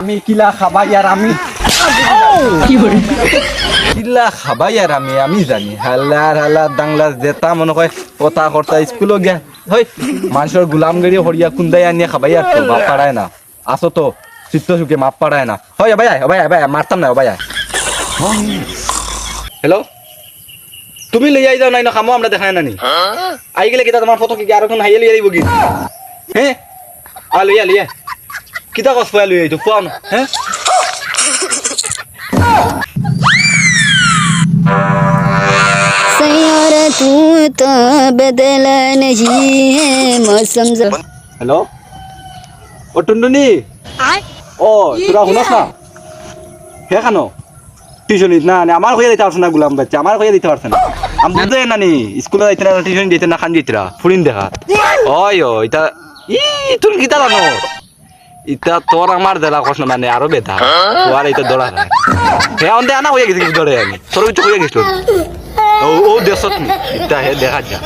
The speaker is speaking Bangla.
আমি কিলা খাবাই আর আমি কিলা খাবাই আর আমি জানি হাল্লার দাংলার জেতা মনে হয় কথা কর্তা স্কুলও গিয়া হই মানুষের গুলামগিরি হরিয়া কুন্দাই আনিয়া খাবাই আর তো বাপ পাড়ায় না আসো তো চিত্ত সুখে মাপ পাড়ায় না হয় ভাই মারতাম না ভাই হ্যালো তুমি লই আই যাও নাই না খামো আমরা দেখাই না নি আই গেলে কিতা তোমার ফটো কি আর কোন হাইয়ে লই আইব কি হ্যাঁ লইয়া কিতা কস লই আইতো কোন হ্যাঁ सैयारा तू तो बदला नहीं है मौसम হ্যালো ও টুনটুনি ও তোরা শুনস না হে খানো টিউশনিত না আমার হয়ে দিতে পারছে না গুলাম বাচ্চা আমার হয়ে দিতে পারছে না আমি বুঝতে না নি স্কুলে যাইতে না টিউশন দিতে না খান দিতরা ফুরিন দেখা ও এটা তুই কিতা জানো ইটা তোর আমার দেলা কষ্ট মানে আরো বেতা তোর এটা দৌড়া হে অন্দে আনা হয়ে গেছে দৌড়ে আমি তোর কিছু হয়ে গেছিল ও দেশত ইটা হে দেখা যা